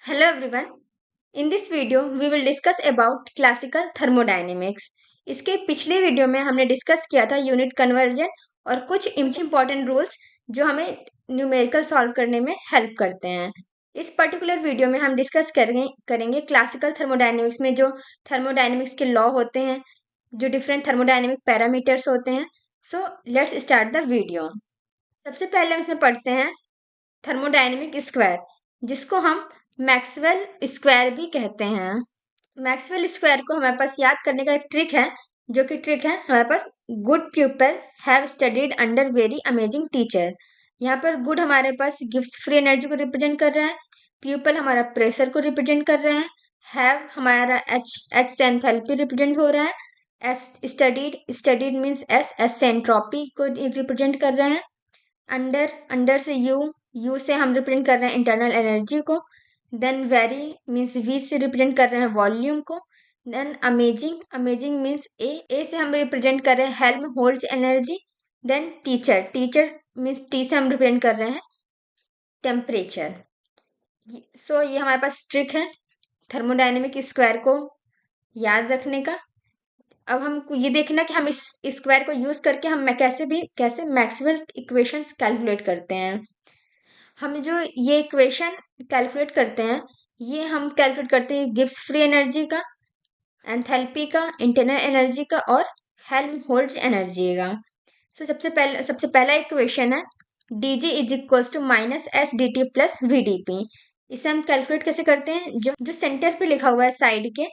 Hello everyone. In this video we will discuss about classical thermodynamics. इसके पिछले video में हमने डिस्कस किया था यूनिट कन्वर्जन और कुछ इंपॉर्टेंट रूल्स जो हमें न्यूमेरिकल सॉल्व करने में हेल्प करते हैं। इस पर्टिकुलर वीडियो में हम डिस्कस करेंगे क्लासिकल थर्मोडायनेमिक्स में जो थर्मोडायनेमिक्स के लॉ होते हैं, जो डिफरेंट थर्मोडायनेमिक पैरामीटर्स होते हैं। So let's start the video. सबसे पहले हम इसमें पढ़ते हैं थर्मोडायनेमिक स्क्वायर, जिसको हम मैक्सवेल स्क्वायर भी कहते हैं। मैक्सवेल स्क्वायर को हमारे पास याद करने का एक ट्रिक है, जो कि ट्रिक है हमारे पास good people have studied under very amazing teacher. यहाँ पर गुड हमारे पास गिव्स फ्री एनर्जी को रिप्रेजेंट कर रहा है, पीपल हमारा प्रेशर को रिप्रेजेंट कर रहे हैं, हैव हमारा एच एच से एंथैल्पी रिप्रेजेंट हो रहा है, S studied studied means S से एंट्रोपी को रिप्रेजेंट कर रहे हैं, अंडर अंडर से यू से हम रिप्रेजेंट कर रहे हैं इंटरनल एनर्जी को, देन वेरी मीन्स वी से रिप्रेजेंट कर रहे हैं वॉल्यूम को, then amazing amazing means A से हम रिप्रेजेंट कर रहे हैं helm holds energy, then teacher teacher means T से हम रिप्रेजेंट कर रहे हैं टेम्परेचर। सो ये हमारे पास ट्रिक है थर्मोडायनेमिक स्क्वायर को याद रखने का। अब हमको ये देखना कि हम इस स्क्वायर को यूज करके हम कैसे मैक्सवेल इक्वेशंस कैलकुलेट करते हैं। हम जो ये इक्वेशन कैलकुलेट करते हैं, ये हम कैलकुलेट करते हैं गिब्स फ्री एनर्जी का, एंथैल्पी का, इंटरनल एनर्जी का और हेल्महोल्ट्ज एनर्जी का। सबसे पहला इक्वेशन है dg is equals to minus S D T plus V D P. इसे हम कैलकुलेट कैसे करते हैं, जो सेंटर पे लिखा हुआ है साइड के,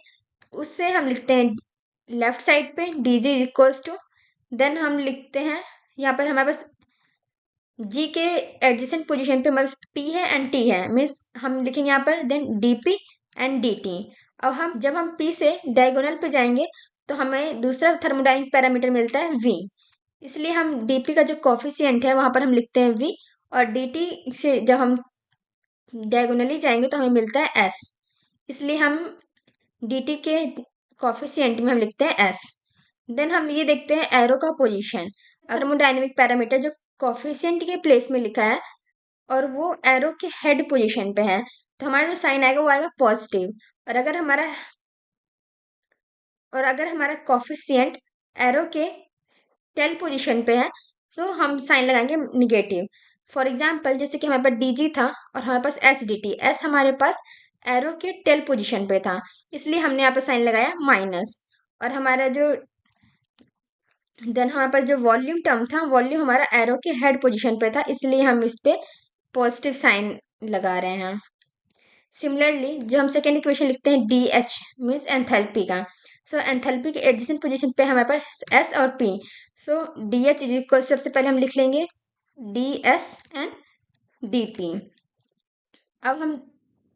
उससे हम लिखते हैं लेफ्ट साइड पे dg is equals to, then हम लिखते हैं यहाँ पर हमारे पास जी के एडजेसेंट पोजीशन पे हमारे पास पी है एंड टी है, मीन्स हम लिखेंगे यहाँ पर then D P and D T. अब जब हम पी से डायगोनल पे जाएंगे तो हमें दूसरा थर्मोडायनेमिक पैरामीटर मिलता है वी, इसलिए हम डीपी का जो कॉफिशिएंट है वहां पर हम लिखते हैं वी, और डी से जब हम डायगोनली जाएंगे तो हमें मिलता है एस, इसलिए हम डी के कॉफिशिएंट में हम लिखते हैं एस। देन हम ये देखते हैं एरो का पोजीशन, थर्मोडायनेमिक पैरामीटर जो कॉफिशिएंट के प्लेस में लिखा है और वो एरो के हेड पोजीशन पे है, तो हमारा जो साइन आएगा वो आएगा पॉजिटिव। और अगर हमारा कॉफिशिएंट एरो के टेल पोजीशन पे है तो हम साइन लगाएंगे निगेटिव। फॉर एग्जाम्पल जैसे कि हमारे पास डीजी था और हमारे पास एस डी टी, एस हमारे पास एरो के टेल पोजीशन पे था, इसलिए हमने यहाँ पे साइन लगाया माइनस। और देन हमारे पास जो वॉल्यूम टर्म था, वॉल्यूम हमारा एरो के हेड पोजीशन पे था, इसलिए हम इस पे पॉजिटिव साइन लगा रहे हैं। सिमिलरली जब हम सेकेंड इक्वेशन लिखते हैं डी एच मीन्स एंथैल्पी का, सो एंथैल्पी के एडजेसेंट पोजीशन पे हमारे पास एस और P, so D H is equal, सबसे पहले हम लिख लेंगे D S and D P. अब हम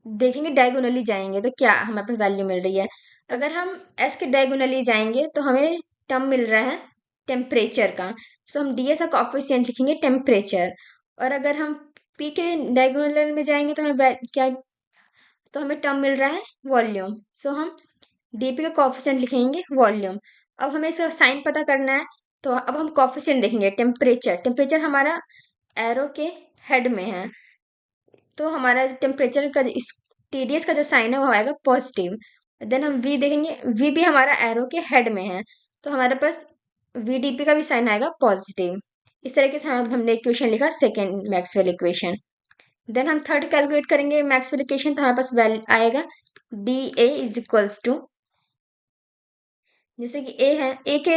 देखेंगे डायगोनली जाएंगे तो क्या हमारे पास वैल्यू मिल रही है। अगर हम एस के डायगोनली जाएंगे तो हमें टर्म मिल रहा है टेम्परेचर का, सो हम डी एस का कॉफिशिएंट लिखेंगे टेम्परेचर। और अगर हम पी के डायगोनल में जाएंगे तो हमें टर्म मिल रहा है वॉल्यूम, सो हम डीपी का कॉफिशिएंट लिखेंगे वॉल्यूम। अब हमें इसका साइन पता करना है, तो अब हम कॉफिशिएंट देखेंगे टेम्परेचर, टेम्परेचर हमारा एरो के हेड में है, तो हमारा टेम्परेचर का इस टीडीएस का जो साइन है वो आएगा पॉजिटिव। देन हम वी देखेंगे, वी भी हमारा एरो के हेड में है, तो हमारे पास वी डी पी का भी साइन आएगा पॉजिटिव। इस तरीके से हमने इक्वेशन लिखा सेकेंड मैक्सवेल इक्वेशन। देन हम थर्ड कैलकुलेट करेंगे मैक्सवेल इक्वेशन, तो हमारे पास वैल्यू आएगा D A is equals to, जैसे कि ए है, ए के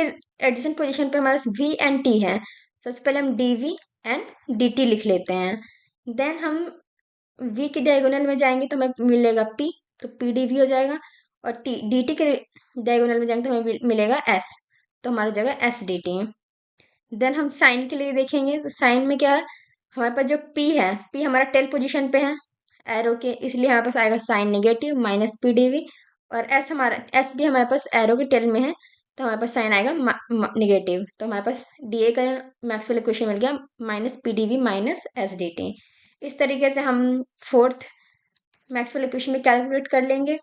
एडिशन पोजीशन पे हमारे पास वी एंड टी है, सबसे पहले हम D V and D T लिख लेते हैं। देन हम वी के डायगोनल में जाएंगे तो हमें मिलेगा पी, तो पी डी वी हो जाएगा, और टी डी टी के डायगोनल में जाएंगे तो हमें मिलेगा एस, तो हमारी जगह एस डी टी। देन हम साइन के लिए देखेंगे, तो साइन में क्या है, हमारे पास जो पी है, पी हमारा टेल पोजीशन पे है एरो के, इसलिए हमारे पास आएगा sign negative minus P D V. और एस भी हमारे पास एरो के टेल में है, तो हमारे पास साइन आएगा नेगेटिव, तो हमारे पास डी ए का मैक्सवेल इक्वेशन मिल गया minus P D V minus S D T. इस तरीके से हम फोर्थ मैक्सवेल इक्वेशन में कैलकुलेट कर लेंगे।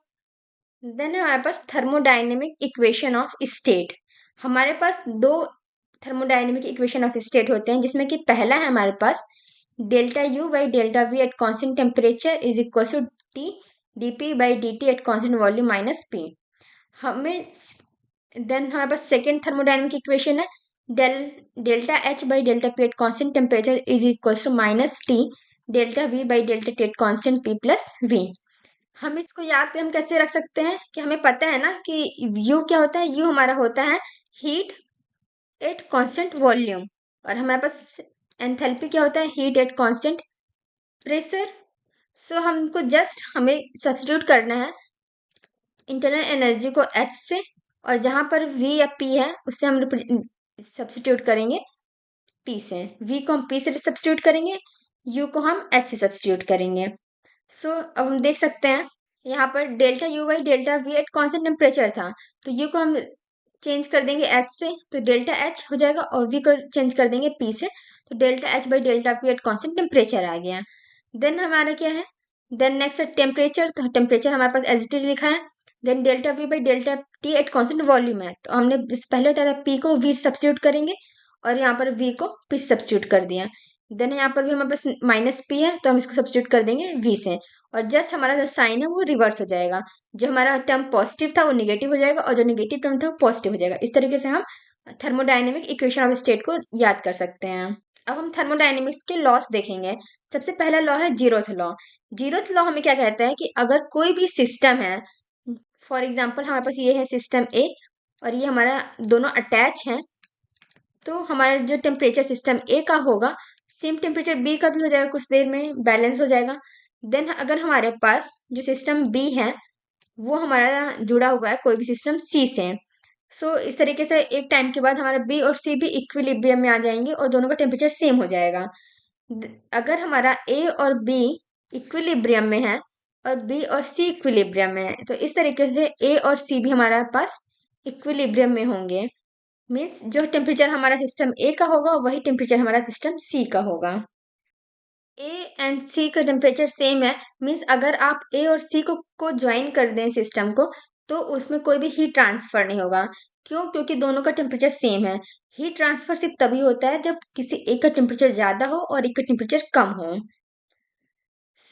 देन हमारे पास थर्मोडायनेमिक इक्वेशन ऑफ स्टेट, हमारे पास दो थर्मोडायनेमिक इक्वेशन ऑफ स्टेट होते हैं, जिसमें कि पहला है हमारे पास delta U by delta V at constant temperature is equal to T dp/dt at constant volume minus p। हमें देन हमारे पास सेकेंड थर्मोडाइनमिक इक्वेशन है, delta H by delta P at constant temperature is equal to minus T delta V by delta T at constant P plus V. हम इसको याद हम कैसे रख सकते हैं कि हमें पता है ना कि U क्या होता है, U हमारा होता है हीट एट कांस्टेंट वॉल्यूम, और हमारे पास एंथैल्पी क्या होता है, हीट एट कांस्टेंट प्रेशर। सो हमको जस्ट हमें सब्स्टिट्यूट करना है इंटरनल एनर्जी को H से, और जहां पर V या P है उससे हम सब्स्टिट्यूट करेंगे P से। V को हम P से सब्स्टिट्यूट करेंगे, U को हम H से सब्स्टिट्यूट करेंगे। सो अब हम देख सकते हैं यहाँ पर delta U by delta V at constant temperature था, तो यू को हम चेंज कर देंगे एच से, तो डेल्टा एच हो जाएगा, और वी को चेंज कर देंगे पी से, तो delta H by delta P at constant temperature आ गया। देन हमारा क्या है, देन नेक्स्ट है टेम्परेचर, तो टेम्परेचर हमारे पास एच टी लिखा है। Then delta V by delta T at constant volume है, तो हमने पहले बताया था पी को वी सब्स्टिट्यूट करेंगे, और यहाँ पर वी को पी सब्स्टिट्यूट कर दिया। देन यहाँ पर भी हमारे पास माइनस पी है, तो हम इसको सब्स्टिट्यूट कर देंगे वी से, और जस्ट हमारा जो साइन है वो रिवर्स हो जाएगा, जो हमारा टर्म पॉजिटिव था वो निगेटिव हो जाएगा, और जो निगेटिव टर्म था वो पॉजिटिव हो जाएगा। इस तरीके से हम थर्मोडायनेमिक इक्वेशन ऑफ स्टेट को याद कर सकते हैं। अब हम थर्मोडायनेमिक्स के लॉस देखेंगे। सबसे पहला लॉ है जीरोथ लॉ। जीरोथ लॉ हमें क्या कहता है कि अगर कोई भी सिस्टम है, फॉर एग्जाम्पल हमारे पास ये है सिस्टम ए, और ये हमारा दोनों अटैच है, तो हमारा जो टेम्परेचर सिस्टम ए का होगा सेम टेम्परेचर बी का भी हो जाएगा, कुछ देर में बैलेंस हो जाएगा। देन अगर हमारे पास जो सिस्टम बी है वो हमारा जुड़ा हुआ है कोई भी सिस्टम सी से, सो इस तरीके से एक टाइम के बाद हमारा बी और सी भी इक्विलिब्रियम में आ जाएंगे और दोनों का टेम्परेचर सेम हो जाएगा। अगर हमारा ए और बी इक्विलिब्रियम में है और बी और सी इक्विलिब्रियम में है, तो इस तरीके से ए और सी भी हमारे पास इक्विलिब्रियम में होंगे। मीन्स जो टेम्परेचर हमारा सिस्टम ए का होगा वही टेम्परेचर हमारा सिस्टम सी का होगा। ए एंड सी का टेम्परेचर सेम है, मीन्स अगर आप ए और सी को ज्वाइन कर दें सिस्टम को, तो उसमें कोई भी हीट ट्रांसफर नहीं होगा। क्यों? क्योंकि दोनों का टेम्परेचर सेम है। हीट ट्रांसफर सिर्फ तभी होता है जब किसी एक का टेम्परेचर ज्यादा हो और एक का टेम्परेचर कम हो।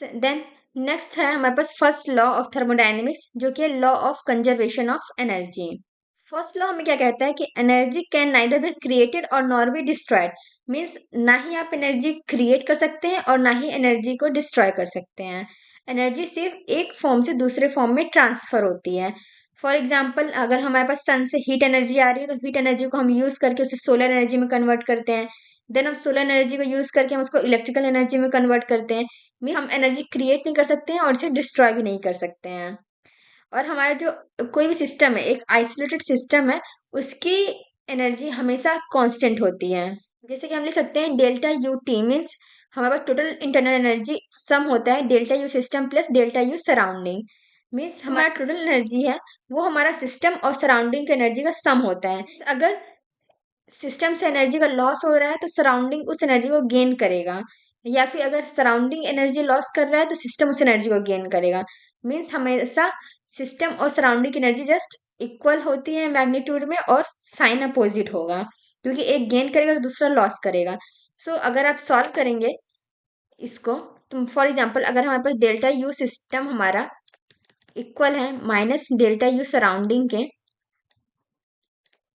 देन नेक्स्ट है हमारे पास फर्स्ट लॉ ऑफ थर्मोडायनेमिक्स, जो कि law of conservation of energy. First law हमें क्या कहता है कि energy can neither be created और नॉर बी डिस्ट्रॉयड। मीन्स ना ही आप एनर्जी क्रिएट कर सकते हैं और ना ही एनर्जी को डिस्ट्रॉय कर सकते हैं। एनर्जी सिर्फ एक फॉर्म से दूसरे फॉर्म में ट्रांसफर होती है। फॉर एग्जाम्पल अगर हमारे पास सन से हीट एनर्जी आ रही है, तो हीट एनर्जी को हम यूज करके उसे सोलर एनर्जी में कन्वर्ट करते हैं। देन हम सोलर एनर्जी को यूज करके हम उसको इलेक्ट्रिकल एनर्जी में कन्वर्ट करते हैं। मीन्स हम एनर्जी क्रिएट नहीं कर सकते हैं और इसे डिस्ट्रॉय भी नहीं कर सकते हैं। और हमारा जो कोई भी सिस्टम है, एक आइसोलेटेड सिस्टम है, उसकी एनर्जी हमेशा कांस्टेंट होती है। जैसे कि हम लिख सकते हैं डेल्टा यू टी, मीन्स हमारे पास टोटल इंटरनल एनर्जी सम होता है delta you system plus delta U surrounding. Means हमारा टोटल एनर्जी है वो हमारा सिस्टम और सराउंडिंग की एनर्जी का सम होता है। अगर सिस्टम से एनर्जी का लॉस हो रहा है तो सराउंडिंग उस एनर्जी को गेन करेगा, या फिर अगर सराउंडिंग एनर्जी लॉस कर रहा है तो सिस्टम उस एनर्जी को गेन करेगा। मीन्स हमेशा सिस्टम और सराउंडिंग की एनर्जी जस्ट इक्वल होती है मैग्नीट्यूड में, और साइन अपोजिट होगा, क्योंकि एक गेन करेगा तो दूसरा लॉस करेगा। सो अगर आप सॉल्व करेंगे इसको, तो फॉर एग्जाम्पल अगर हमारे पास डेल्टा यू सिस्टम हमारा इक्वल है माइनस डेल्टा यू सराउंडिंग के,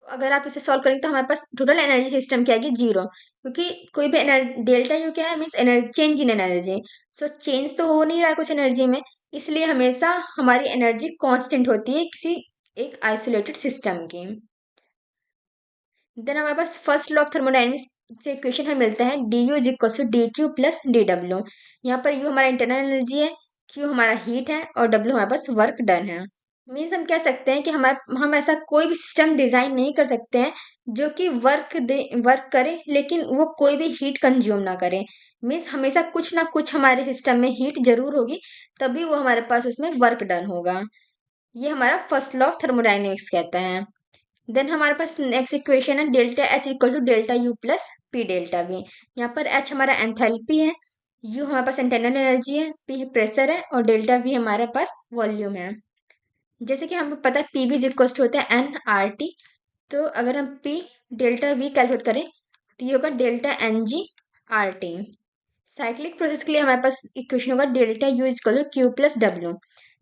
अगर आप इसे सॉल्व करेंगे तो हमारे पास टोटल एनर्जी सिस्टम क्या आएगी, जीरो, क्योंकि कोई भी एनर्जी डेल्टा यू क्या है, means energy change in energy. So change तो हो नहीं रहा है कुछ एनर्जी में, इसलिए हमेशा हमारी एनर्जी कांस्टेंट होती है किसी एक आइसोलेटेड सिस्टम की। देन हमारे पास फर्स्ट लॉ ऑफ थर्मोडायनेमिक्स से इक्वेशन हमें मिलता है D U is equal to D Q plus D W. यहाँ पर यू हमारा इंटरनल एनर्जी है, क्यू हमारा हीट है, और डब्ल्यू हमारे पास वर्क डन है। मीन्स हम कह सकते हैं कि हम ऐसा कोई भी सिस्टम डिजाइन नहीं कर सकते हैं जो कि वर्क करे लेकिन वो कोई भी हीट कंज्यूम ना करे। मीन्स हमेशा कुछ ना कुछ हमारे सिस्टम में हीट जरूर होगी, तभी वो हमारे पास उसमें वर्क डन होगा। ये हमारा फर्स्ट लॉ ऑफ थर्मोडाइनमिक्स कहता है। देन हमारे पास नेक्स्ट इक्वेशन है delta H equal to delta U plus P delta V. यहाँ पर एच हमारा एंथैल्पी है, यू हमारे पास इंटरनल एनर्जी है, पी प्रेशर है, और डेल्टा वी हमारे पास वॉल्यूम है। जैसे कि हमें पता है पी वी इक्वल टू होता है एन आर टी, तो अगर हम पी डेल्टा वी कैलकुलेट करें तो ये होगा delta N G R T. Cyclic process के लिए हमारे पास इक्वेशन होगा delta U equal to Q plus W.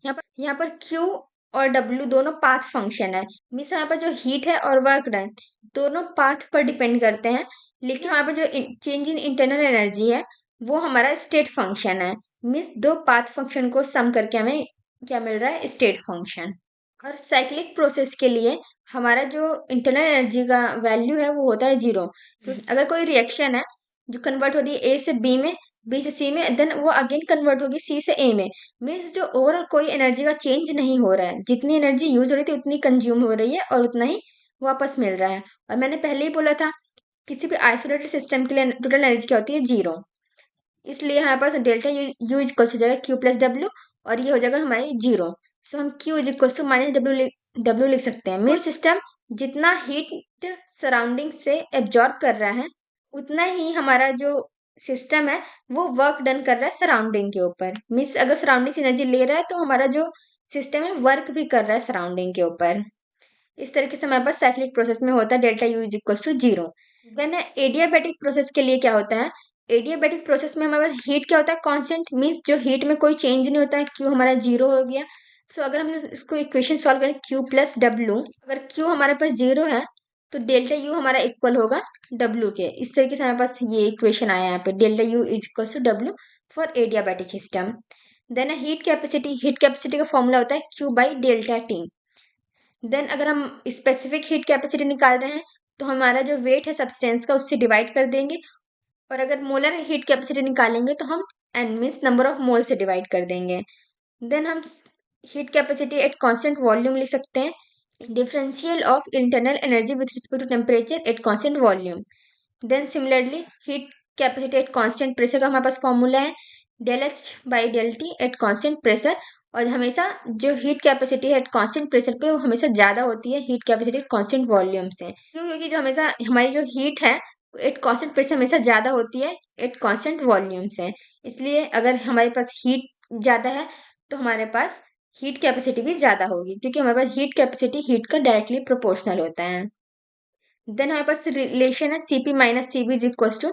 यहाँ पर Q और W दोनों पाथ फंक्शन है। मीन्स यहाँ पर जो हीट है और वर्क डन दोनों पाथ पर डिपेंड करते हैं, लेकिन यहाँ पर जो चेंज इन इंटरनल एनर्जी है वो हमारा स्टेट फंक्शन है। मीन्स दो पाथ फंक्शन को सम करके हमें क्या मिल रहा है, स्टेट फंक्शन। और साइक्लिक प्रोसेस के लिए हमारा जो इंटरनल एनर्जी का वैल्यू है वो होता है 0। क्योंकि अगर कोई रिएक्शन है जो कन्वर्ट हो रही है ए से बी में, बी से सी में, देन वो अगेन कन्वर्ट होगी सी से ए में। मीन्स जो ओवरऑल कोई एनर्जी का चेंज नहीं हो रहा है, जितनी एनर्जी यूज हो रही थी उतनी कंज्यूम हो रही है और उतना ही वापस मिल रहा है। और मैंने पहले ही बोला था किसी भी आइसोलेटेड सिस्टम के लिए टोटल एनर्जी क्या होती है, 0। इसलिए हमारे पास डेल्टा यू इक्वल हो जाएगा क्यू प्लस डब्ल्यू, और ये हो जाएगा हमारी 0। सो हम Q is equal to minus W लिख सकते हैं। मीन सिस्टम जितना हीट सराउंडिंग से एब्जॉर्ब कर रहा है उतना ही हमारा जो सिस्टम है वो वर्क डन कर रहा है सराउंडिंग के ऊपर। मीन्स अगर सराउंडिंग से एनर्जी ले रहा है तो हमारा जो सिस्टम है वर्क भी कर रहा है सराउंडिंग के ऊपर। इस तरीके से हमारे पास साइक्लिक प्रोसेस में होता है delta U is equal to 0। Then adiabatic process के लिए क्या होता है, एडियाबैटिक प्रोसेस में हमारे पास हीट क्या होता है, कांस्टेंट। मीन्स जो हीट में कोई चेंज नहीं होता है, क्यू हमारा 0 हो गया। सो अगर हम इसको इक्वेशन सॉल्व करें क्यू प्लस डब्ल्यू, अगर क्यू हमारे पास 0 है तो डेल्टा यू हमारा इक्वल होगा डब्ल्यू के। इस तरीके से हमारे पास ये इक्वेशन आया यहाँ पे, delta U is equal to W for adiabatic system. Then heat capacity का फॉर्मूला होता है Q by delta T. Then अगर हम स्पेसिफिक हीट कैपेसिटी निकाल रहे हैं तो हमारा जो वेट है सब्सटेंस का उससे डिवाइड कर देंगे, और अगर मोलर हीट कैपेसिटी निकालेंगे तो हम N means number of mole से डिवाइड कर देंगे। देन हम heat capacity at constant volume लिख सकते हैं, differential of internal energy with respect to temperature at constant volume. Then similarly heat capacity at constant pressure का हमारे पास फॉर्मूला है del H by del T at constant pressure. और हमेशा जो हीट कैपेसिटी है एट कांस्टेंट प्रेशर पे वो हमेशा ज़्यादा होती है heat capacity at constant volume से। क्यों? क्योंकि जो हमेशा हमारी जो हीट है एट कांस्टेंट प्रेशर हमेशा ज़्यादा होती है एट कांस्टेंट वॉल्यूम से। इसलिए अगर हमारे पास हीट ज़्यादा है तो हमारे पास हीट कैपेसिटी भी ज़्यादा होगी, क्योंकि हमारे पास हीट कैपेसिटी हीट का डायरेक्टली प्रोपोर्शनल होता है। देन हमारे पास रिलेशन है C P minus C V is equal to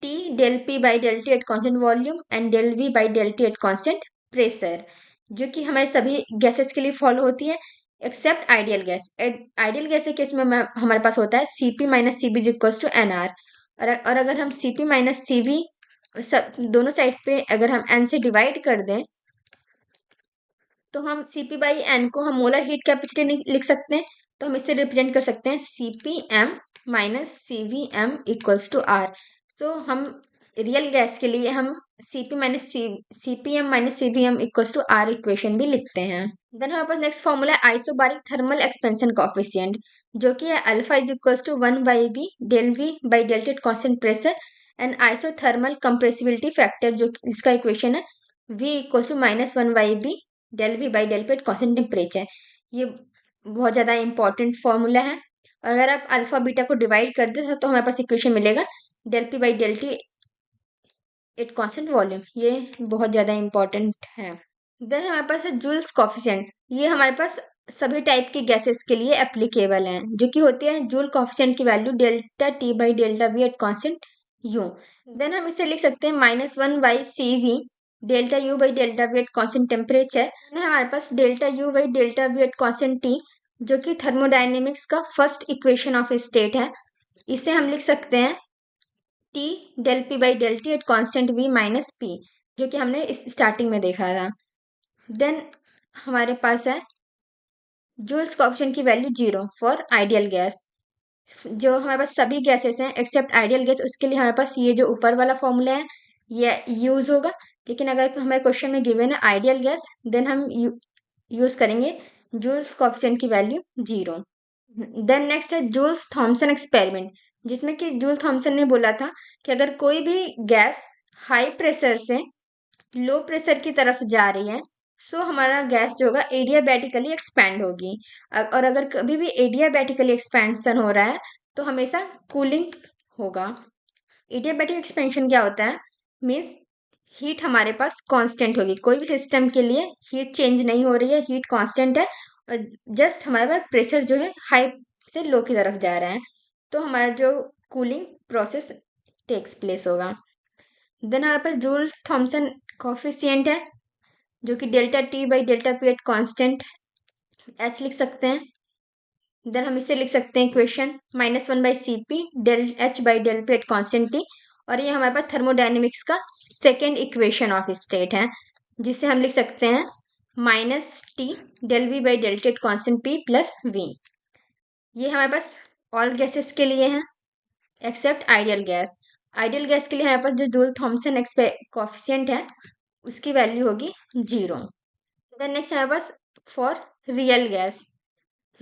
T del P by del T at constant volume and del V by del T at constant pressure, जो कि हमारे सभी गैसेस के लिए फॉलो होती है except ideal gas. Ideal gas के case में हमारे पास होता है C P minus C V is equal to N R. और अगर हम C P minus C V सब दोनों साइड पे अगर हम एन से डिवाइड कर दें तो हम सी पी बाई एन को हम मोलर हीट कैपेसिटी लिख सकते हैं। तो हम इससे रिप्रेजेंट कर सकते हैं C P M minus C V M equals to R. तो हम रियल गैस के लिए हम C P minus C P M minus C V M equals to R equation भी लिखते हैं। देन हमारे पास नेक्स्ट फॉर्मूला है आइसोबारिक थर्मल एक्सपेंशन कॉफिशिएंट, जो कि है alpha is equals to 1 by V del V by delta constant pressure and isothermal compressibility factor, जो इसका इक्वेशन है v equals to minus 1 by V del V by del P at constant temperature. ये बहुत ज़्यादा important formula है। अगर आप alpha beta को डिवाइड कर दे तो हमारे पास इक्वेशन मिलेगा del P by del T at constant volume. ये बहुत ज़्यादा इंपॉर्टेंट है। देन हमारे पास है जूल्स कॉफिशिएंट। ये हमारे पास सभी टाइप की गैसेस के लिए एप्लीकेबल है, जो कि होती है जूल कॉफिशिएंट की value delta T by delta V at constant U. Then हम इसे लिख सकते हैं minus 1 by C V delta U by delta V at constant temperature. हमारे पास delta U by delta V at constant T, जो कि थर्मोडायनेमिक्स का फर्स्ट इक्वेशन ऑफ स्टेट है। इसे हम लिख सकते हैं T del P by del T at constant V minus P, जो कि हमने इस स्टार्टिंग में देखा था। देन हमारे पास है जूल्स कॉफिशिएंट की वैल्यू 0 फॉर आइडियल गैस। जो हमारे पास सभी गैसेस हैं एक्सेप्ट आइडियल गैस, उसके लिए हमारे पास ये जो ऊपर वाला फॉर्मूला है ये यूज होगा। लेकिन अगर हमारे क्वेश्चन में गिवन है आइडियल गैस, देन हम यूज करेंगे जूल्स कॉफिशिएंट की वैल्यू 0। देन नेक्स्ट है जूल्स थॉमसन एक्सपेरिमेंट, जिसमें कि जूल थॉमसन ने बोला था कि अगर कोई भी गैस हाई प्रेशर से लो प्रेशर की तरफ जा रही है सो हमारा गैस जो होगा एडियाबैटिकली एक्सपैंड होगी। और अगर कभी भी एडियाबैटिकली एक्सपेंशन हो रहा है तो हमेशा कूलिंग होगा। एडियाबैटिक एक्सपेंशन क्या होता है, मीन्स हीट हमारे पास कांस्टेंट होगी, कोई भी सिस्टम के लिए हीट चेंज नहीं हो रही है, हीट कांस्टेंट है, और जस्ट हमारे पास प्रेशर जो है हाई से लो की तरफ जा रहा है, तो हमारा जो कूलिंग प्रोसेस टेक्स प्लेस होगा। देन हमारे पास जूल्स थॉमसन कॉफिशिएंट है जो कि delta T by delta P at constant H लिख सकते हैं। देन हम इसे लिख सकते हैं equation -1 by C P del H by del P at constant T, और ये हमारे पास थर्मोडाइनमिक्स का सेकेंड इक्वेशन ऑफ स्टेट है, जिसे हम लिख सकते हैं -T del V by del T at constant P plus V. ये हमारे पास ऑल गैसेस के लिए हैं except ideal gas. Ideal gas के लिए हमारे पास जो जूल थॉमसन कोफिशिएंट है उसकी वैल्यू होगी 0। देन नेक्स्ट हमारे पास for real gas,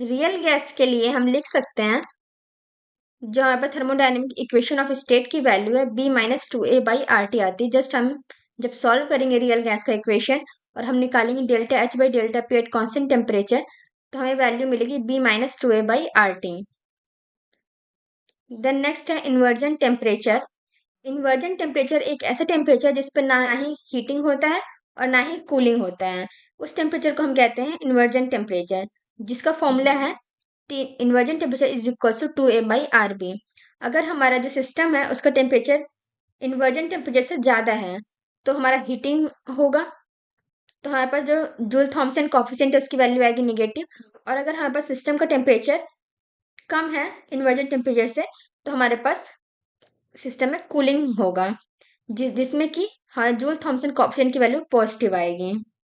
real gas के लिए हम लिख सकते हैं जो हमारे पास थर्मोडाइनमिक इक्वेशन ऑफ स्टेट की वैल्यू है B-2A बाई आर टी आती है। जस्ट हम जब सॉल्व करेंगे रियल गैस का इक्वेशन और हम निकालेंगे delta H by delta P at constant temperature, तो हमें वैल्यू मिलेगी B-2A by R T. Then next है इन्वर्जन टेम्परेचर। इन्वर्जन टेम्परेचर एक ऐसा टेम्परेचर जिस पर ना ही हीटिंग होता है और ना ही कूलिंग होता है, उस टेम्परेचर को हम कहते हैं इन्वर्जन टेम्परेचर, जिसका फॉर्मूला है inversion temperature is equal to 2A by R B. अगर हमारा जो सिस्टम है उसका टेम्परेचर इन्वर्जन टेम्परेचर से ज़्यादा है तो हमारा हीटिंग होगा, तो हमारे पास जो जूल थॉमसन कोफिशिएंट है उसकी वैल्यू आएगी निगेटिव। और अगर हमारे पास सिस्टम का टेम्परेचर कम है इन्वर्जन टेम्परेचर से, तो हमारे पास सिस्टम में कूलिंग होगा, जिसमें कि हाँ जूल थॉमसन कोफिशिएंट की वैल्यू पॉजिटिव आएगी।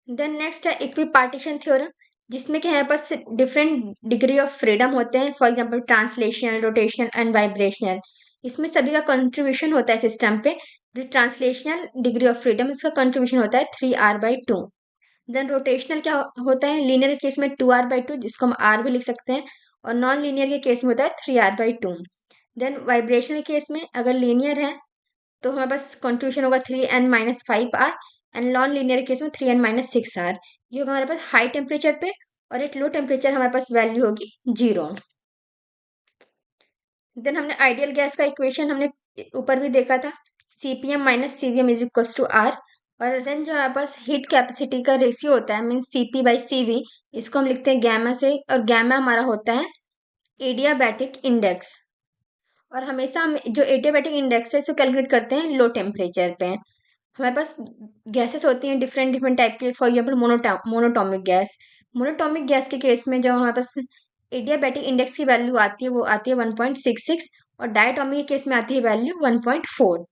देन नेक्स्ट है इक्विपार्टीशन थ्योरम, जिसमें कि हमारे पास डिफरेंट डिग्री ऑफ फ्रीडम होते हैं, for example translational, rotational and vibrational. इसमें सभी का कंट्रीब्यूशन होता है सिस्टम पे। जो ट्रांसलेशनल डिग्री ऑफ फ्रीडम इसका कंट्रीब्यूशन होता है 3R/2। देन रोटेशनल क्या होता है, लीनियर के केस में 2R/2 जिसको हम R भी लिख सकते हैं, और नॉन लीनियर के केस में होता है 3R/2। देन वाइब्रेशनल केस में अगर लीनियर है तो हमारे पास कंट्रीब्यूशन होगा 3n-5R, and non linear case में 3n-6R। ये होगा हमारे पास हाई टेम्परेचर पे, और एट लो टेम्परेचर हमारे पास वैल्यू होगी 0। देन हमने आइडियल गैस का इक्वेशन हमने ऊपर भी देखा था, CPm minus CVm is equal to R। और देन जो हमारे पास हीट कैपेसिटी का रेशियो होता है मीन CP/CV, इसको हम लिखते हैं गैमा से, और गैमा हमारा होता है एडियाबैटिक इंडेक्स। और हमेशा हम जो एडियाबैटिक इंडेक्स है इसको कैलकुलेट करते हैं लो टेम्परेचर पे। हमारे पास गैसेस होती हैं डिफरेंट डिफरेंट टाइप की, for example monoatomic gas. Monoatomic gas के केस में जब हमारे पास एडियाबैटिक इंडेक्स की वैल्यू आती है वो आती है 1.66, और डायटोमिक के केस में आती है वैल्यू 1.4।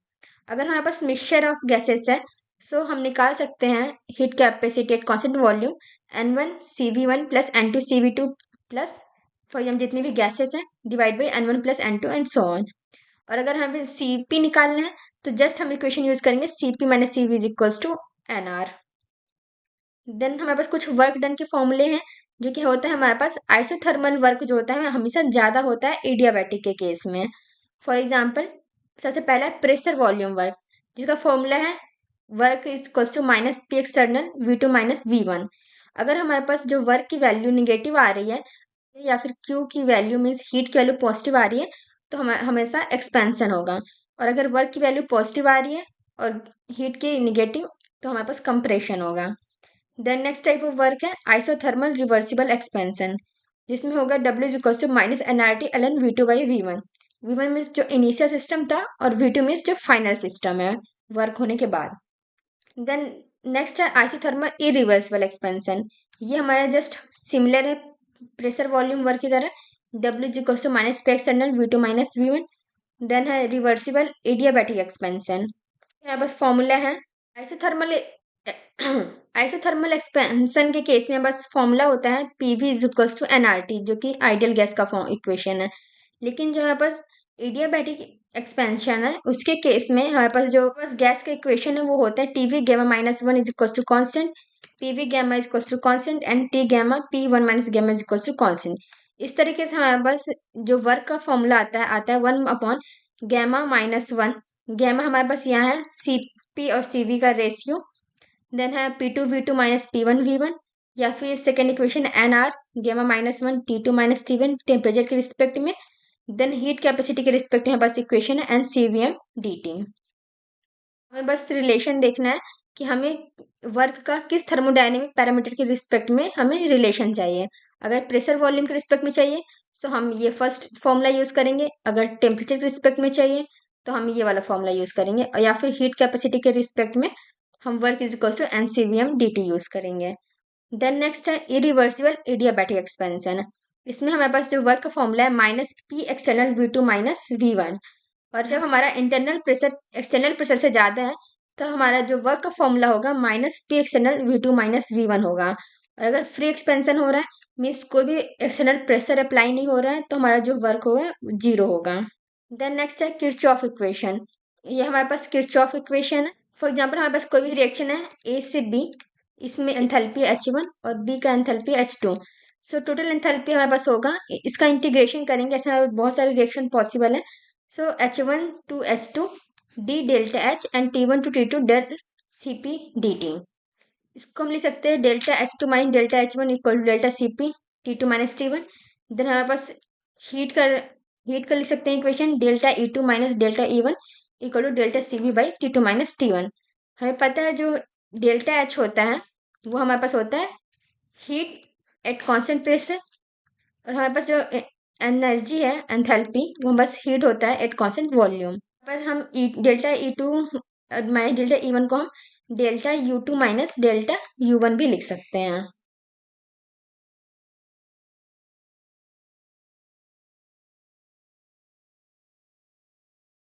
अगर हमारे पास मिक्सचर ऑफ गैसेस है सो हम निकाल सकते हैं heat capacity at constant volume N1 CV1 plus N2 CV2 plus, for example जितनी भी गैसेस हैं divide by N1 plus N2 and so on. और अगर हमें CP निकालना है तो जस्ट हम इक्वेशन यूज करेंगे CP minus CV is equals to NR। Then हमारे पास कुछ वर्क डन के फॉर्मूले हैं, जो कि होता है हमारे पास आइसोथर्मल वर्क जो होता है हमेशा ज़्यादा होता है एडियाबैटिक के केस में। फॉर एग्जाम्पल सबसे पहला है प्रेशर वॉल्यूम वर्क, जिसका फॉर्मूला है work is equals to -P external V2 minus V1। अगर हमारे पास जो वर्क की वैल्यू निगेटिव आ रही है या फिर Q की वैल्यू मीन्स हीट की वैल्यू पॉजिटिव आ रही है तो हमेशा एक्सपेंशन होगा, और अगर वर्क की वैल्यू पॉजिटिव आ रही है और हीट की निगेटिव तो हमारे पास कंप्रेशन होगा। Then next type of work है आइसोथर्मल रिवर्सिबल एक्सपेंशन, जिसमें होगा W is equals to minus NRT ln V2/V1। V1 means जो इनिशियल सिस्टम था और V2 मीन्स जो फाइनल सिस्टम है वर्क होने के बाद। देन नेक्स्ट है आइसोथर्मल इरिवर्सिबल एक्सपेंशन, ये हमारा जस्ट सिमिलर है प्रेशर वॉल्यूम वर्क की तरह, W is equals to -P external V2 minus V1। Then है रिवर्सिबल एडियाबैटिक एक्सपेंशन, यहाँ बस फॉर्मूला है आइसोथर्मल आइसोथर्मल एक्सपेंशन के केस में बस फॉर्मूला होता है PV is equals to NRT, जो कि आइडियल गैस का इक्वेशन है। लेकिन जो हमारे पास एडियाबैटिक एक्सपेंशन है उसके केस में हमारे पास जो बस गैस का इक्वेशन है वो होता है TV gamma -1 is equals to constant, PV gamma is equals to constant and T gamma P1 minus gamma is equals to constant. इस तरीके से हमारे पास जो वर्क का फॉर्मूला आता है 1/γ-1। गैमा हमारे पास यहाँ है CP और CV का रेशियो, देन है P2V2 माइनस P1V1, या फिर second equation NR γ-1 T2 minus T1 temperature के रिस्पेक्ट में। देन हीट कैपेसिटी के रिस्पेक्ट में बस इक्वेशन है NCVM dt। हमें बस रिलेशन देखना है कि हमें वर्क का किस थर्मोडायनेमिक पैरामीटर के रिस्पेक्ट में हमें रिलेशन चाहिए। अगर प्रेशर वॉल्यूम के रिस्पेक्ट में चाहिए तो हम ये फर्स्ट फॉर्मूला यूज करेंगे, अगर टेम्परेचर के रिस्पेक्ट में चाहिए तो हम ये वाला फॉर्मूला यूज करेंगे, या फिर हीट कैपेसिटी के रिस्पेक्ट में हम work is equal to NCVM dt use करेंगे। देन नेक्स्ट है इरिवर्सिबल एडियाबैटिक एक्सपेंशन। इसमें हमारे पास जो वर्क का फॉर्मूला है minus P external V2 minus V1, और जब हमारा इंटरनल प्रेशर एक्सटर्नल प्रेशर से ज़्यादा है तो हमारा जो वर्क का फॉर्मूला होगा minus P external V2 minus V1 होगा। और अगर फ्री एक्सपेंशन हो रहा है मीन्स कोई भी एक्सटर्नल प्रेशर अप्लाई नहीं हो रहा है तो हमारा जो वर्क होगा 0 होगा। देन नेक्स्ट है किरचॉफ इक्वेशन। ये हमारे पास किरचॉफ इक्वेशन है। फॉर एग्जांपल हमारे पास कोई भी रिएक्शन है A से B, इसमें एंथैल्पी H1 और B का enthalpy H2। So total enthalpy हमारे पास होगा, इसका इंटीग्रेशन करेंगे, ऐसे हमारे बहुत सारे रिएक्शन पॉसिबल है। So H1 to H2 D delta H and T1 to T2 del CP dt। इसको हम लिख सकते हैं delta H2 minus delta H1 equal to delta CP T2 minus T1। Then हमारे पास हीट कर लिख सकते हैं equation delta E2 minus delta E1 equal to delta CP by T2 minus T1। हमें पता है जो डेल्टा H होता है वो हमारे पास होता है हीट एट कांस्टेंट प्रेशर, और हमारे पास जो एनर्जी है एंथैल्पी वो बस हीट होता है एट कांस्टेंट वॉल्यूम। पर हम delta E2 minus delta E1 को हम delta U2 minus delta U1 भी लिख सकते हैं।